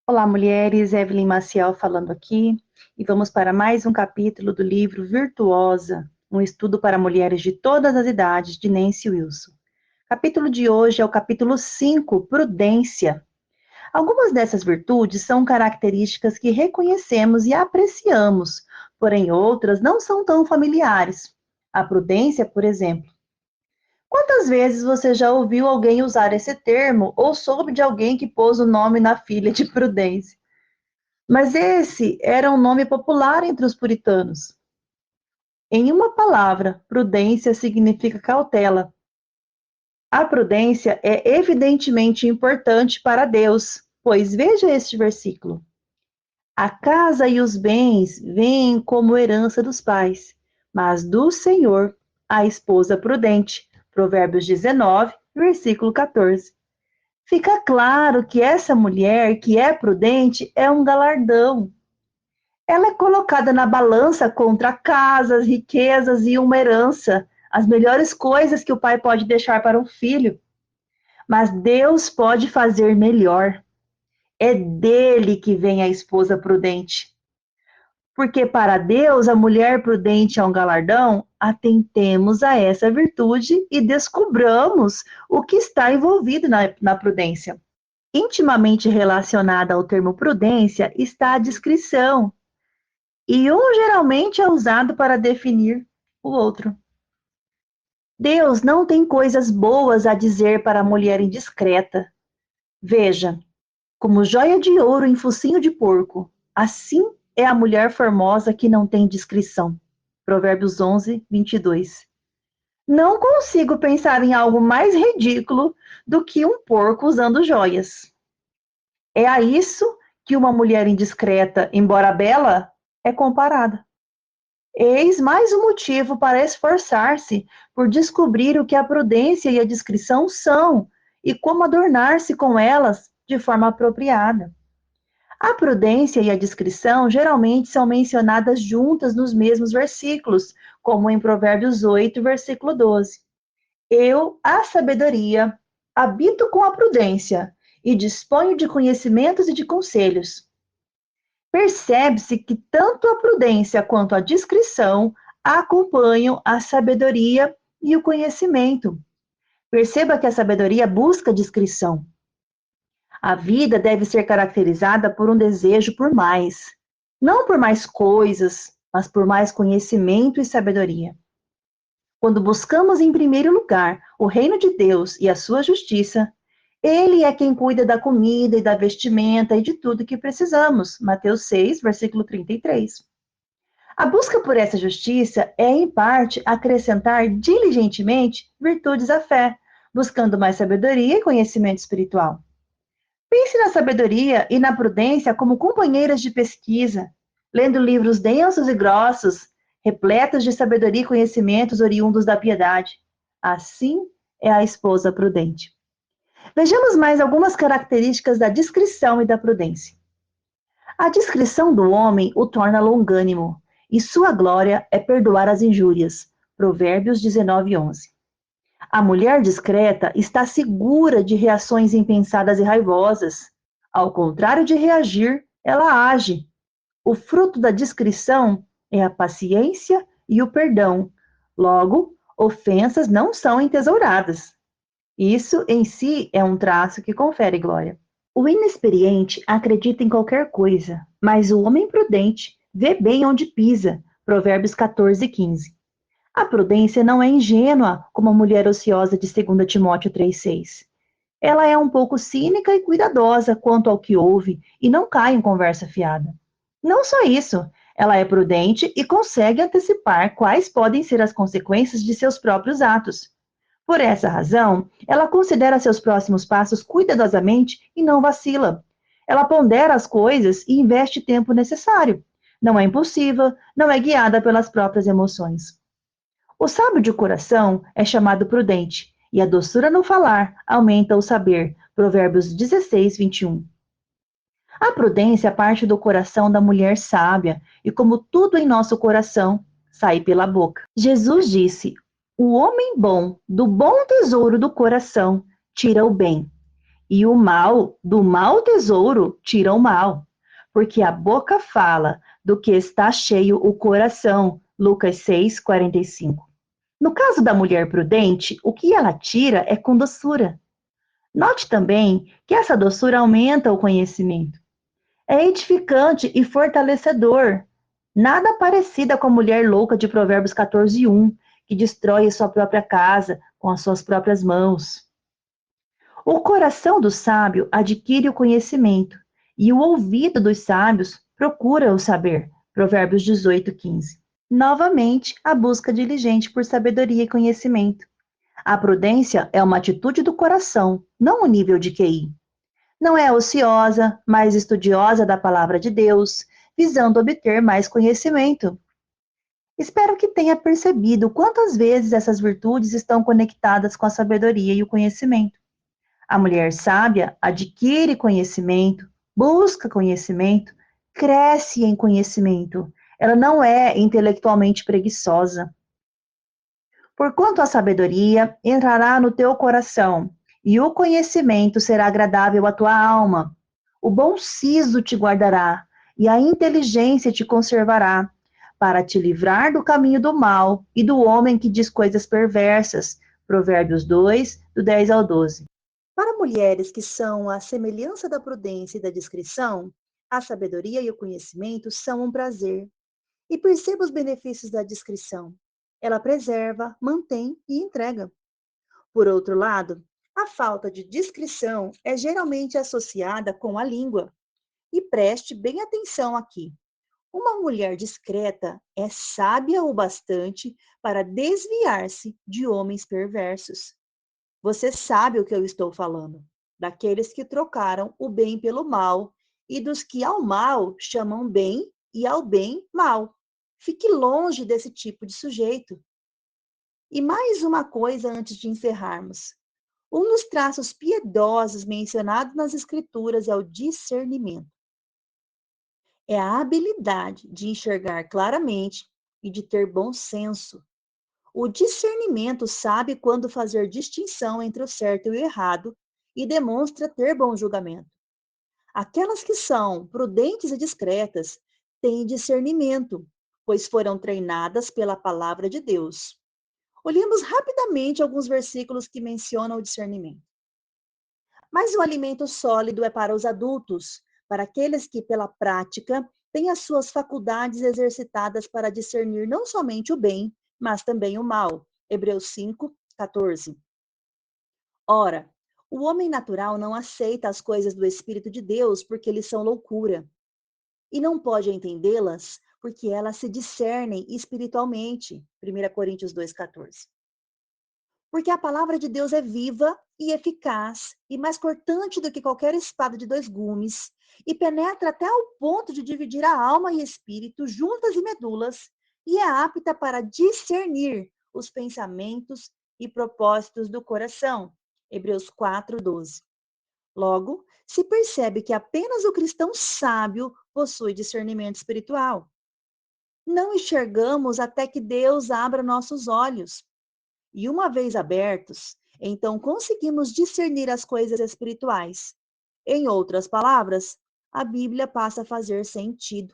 Olá, mulheres. Evelyn Maciel falando aqui, e vamos para mais um capítulo do livro Virtuosa, um estudo para mulheres de todas as idades, de Nancy Wilson. O capítulo de hoje é o capítulo 5, Prudência. Algumas dessas virtudes são características que reconhecemos e apreciamos, porém outras não são tão familiares. A prudência, por exemplo. Quantas vezes você já ouviu alguém usar esse termo ou soube de alguém que pôs o nome na filha de Prudência? Mas esse era um nome popular entre os puritanos. Em uma palavra, prudência significa cautela. A prudência é evidentemente importante para Deus, pois veja este versículo. A casa e os bens vêm como herança dos pais, mas do Senhor a esposa prudente. Provérbios 19, versículo 14. Fica claro que essa mulher que é prudente é um galardão. Ela é colocada na balança contra casas, riquezas e uma herança, as melhores coisas que o pai pode deixar para um filho. Mas Deus pode fazer melhor. É dele que vem a esposa prudente. Porque para Deus a mulher prudente é um galardão, atentemos a essa virtude e descubramos o que está envolvido na prudência. Intimamente relacionada ao termo prudência está a discrição, e um geralmente é usado para definir o outro. Deus não tem coisas boas a dizer para a mulher indiscreta. Veja, como joia de ouro em focinho de porco, assim é a mulher formosa que não tem discrição. Provérbios 11, 22. Não consigo pensar em algo mais ridículo do que um porco usando joias. É a isso que uma mulher indiscreta, embora bela, é comparada. Eis mais um motivo para esforçar-se por descobrir o que a prudência e a discrição são e como adornar-se com elas de forma apropriada. A prudência e a discrição geralmente são mencionadas juntas nos mesmos versículos, como em Provérbios 8, versículo 12. Eu, a sabedoria, habito com a prudência e disponho de conhecimentos e de conselhos. Percebe-se que tanto a prudência quanto a discrição acompanham a sabedoria e o conhecimento. Perceba que a sabedoria busca discrição. A vida deve ser caracterizada por um desejo por mais. Não por mais coisas, mas por mais conhecimento e sabedoria. Quando buscamos em primeiro lugar o reino de Deus e a sua justiça, ele é quem cuida da comida e da vestimenta e de tudo que precisamos. Mateus 6, versículo 33. A busca por essa justiça é, em parte, acrescentar diligentemente virtudes à fé, buscando mais sabedoria e conhecimento espiritual. Pense na sabedoria e na prudência como companheiras de pesquisa, lendo livros densos e grossos, repletos de sabedoria e conhecimentos oriundos da piedade. Assim é a esposa prudente. Vejamos mais algumas características da discrição e da prudência. A discrição do homem o torna longânimo, e sua glória é perdoar as injúrias. Provérbios 19, 11. A mulher discreta está segura de reações impensadas e raivosas. Ao contrário de reagir, ela age. O fruto da discrição é a paciência e o perdão. Logo, ofensas não são entesouradas. Isso em si é um traço que confere glória. O inexperiente acredita em qualquer coisa, mas o homem prudente vê bem onde pisa. Provérbios 14, 15. A prudência não é ingênua como a mulher ociosa de 2 Timóteo 3,6. Ela é um pouco cínica e cuidadosa quanto ao que ouve e não cai em conversa fiada. Não só isso, ela é prudente e consegue antecipar quais podem ser as consequências de seus próprios atos. Por essa razão, ela considera seus próximos passos cuidadosamente e não vacila. Ela pondera as coisas e investe o tempo necessário. Não é impulsiva, não é guiada pelas próprias emoções. O sábio de coração é chamado prudente, e a doçura no falar aumenta o saber. Provérbios 16, 21. A prudência parte do coração da mulher sábia, e como tudo em nosso coração, sai pela boca. Jesus disse: o homem bom, do bom tesouro do coração, tira o bem, E o mal, do mau tesouro, tira o mal, porque a boca fala do que está cheio o coração. Lucas 6:45. No caso da mulher prudente, o que ela tira é com doçura. Note também que essa doçura aumenta o conhecimento. É edificante e fortalecedor. Nada parecida com a mulher louca de Provérbios 14:1, que destrói a sua própria casa com as suas próprias mãos. O coração do sábio adquire o conhecimento, e o ouvido dos sábios procura o saber. Provérbios 18:15. Novamente, a busca diligente por sabedoria e conhecimento. A prudência é uma atitude do coração, não um nível de QI. Não é ociosa, mas estudiosa da palavra de Deus, visando obter mais conhecimento. Espero que tenha percebido quantas vezes essas virtudes estão conectadas com a sabedoria e o conhecimento. A mulher sábia adquire conhecimento, busca conhecimento, cresce em conhecimento. Ela não é intelectualmente preguiçosa. Porquanto a sabedoria entrará no teu coração, e o conhecimento será agradável à tua alma. O bom siso te guardará, e a inteligência te conservará, para te livrar do caminho do mal e do homem que diz coisas perversas. Provérbios 2, do 10 ao 12. Para mulheres que são a semelhança da prudência e da discrição, a sabedoria e o conhecimento são um prazer. E perceba os benefícios da discrição. Ela preserva, mantém e entrega. Por outro lado, a falta de discrição é geralmente associada com a língua. E preste bem atenção aqui. Uma mulher discreta é sábia o bastante para desviar-se de homens perversos. Você sabe o que eu estou falando, daqueles que trocaram o bem pelo mal e dos que ao mal chamam bem e ao bem mal. Fique longe desse tipo de sujeito. E mais uma coisa antes de encerrarmos. Um dos traços piedosos mencionados nas Escrituras é o discernimento. É a habilidade de enxergar claramente e de ter bom senso. O discernimento sabe quando fazer distinção entre o certo e o errado e demonstra ter bom julgamento. Aquelas que são prudentes e discretas têm discernimento, pois foram treinadas pela palavra de Deus. Olhemos rapidamente alguns versículos que mencionam o discernimento. Mas o alimento sólido é para os adultos, para aqueles que, pela prática, têm as suas faculdades exercitadas para discernir não somente o bem, mas também o mal. Hebreus 5, 14. Ora, o homem natural não aceita as coisas do Espírito de Deus porque eles são loucura, e não pode entendê-las porque elas se discernem espiritualmente. 1 Coríntios 2,14. Porque a palavra de Deus é viva e eficaz, e mais cortante do que qualquer espada de dois gumes, e penetra até ao ponto de dividir a alma e espírito, juntas e medulas, e é apta para discernir os pensamentos e propósitos do coração. Hebreus 4:12. Logo, se percebe que apenas o cristão sábio possui discernimento espiritual. Não enxergamos até que Deus abra nossos olhos. E uma vez abertos, então conseguimos discernir as coisas espirituais. Em outras palavras, a Bíblia passa a fazer sentido.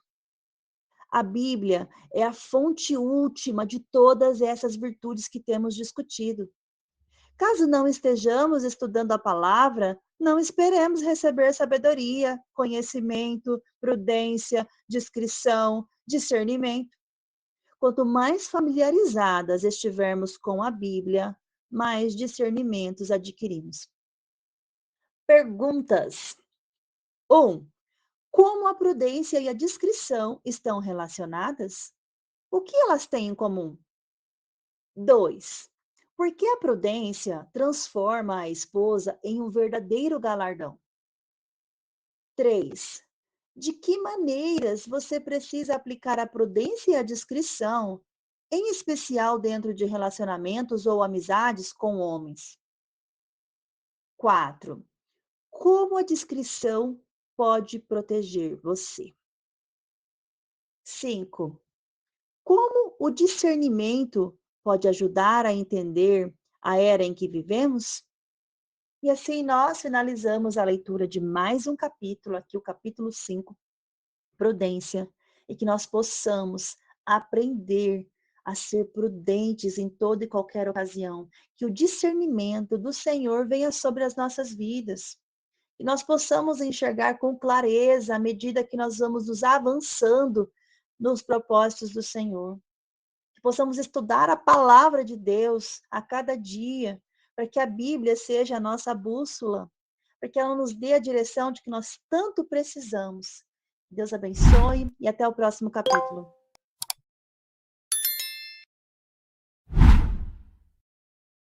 A Bíblia é a fonte última de todas essas virtudes que temos discutido. Caso não estejamos estudando a palavra, não esperemos receber sabedoria, conhecimento, prudência, discrição, discernimento. Quanto mais familiarizadas estivermos com a Bíblia, mais discernimentos adquirimos. Perguntas. 1. Como a prudência e a discrição estão relacionadas? O que elas têm em comum? 2. Por que a prudência transforma a esposa em um verdadeiro galardão? 3. De que maneiras você precisa aplicar a prudência e a discrição, em especial dentro de relacionamentos ou amizades com homens? 4. Como a discrição pode proteger você? 5. Como o discernimento pode ajudar a entender a era em que vivemos? E assim nós finalizamos a leitura de mais um capítulo, aqui o capítulo 5, prudência, e que nós possamos aprender a ser prudentes em toda e qualquer ocasião, que o discernimento do Senhor venha sobre as nossas vidas, que nós possamos enxergar com clareza à medida que nós vamos nos avançando nos propósitos do Senhor, que possamos estudar a palavra de Deus a cada dia, para que a Bíblia seja a nossa bússola, para que ela nos dê a direção de que nós tanto precisamos. Deus abençoe e até o próximo capítulo.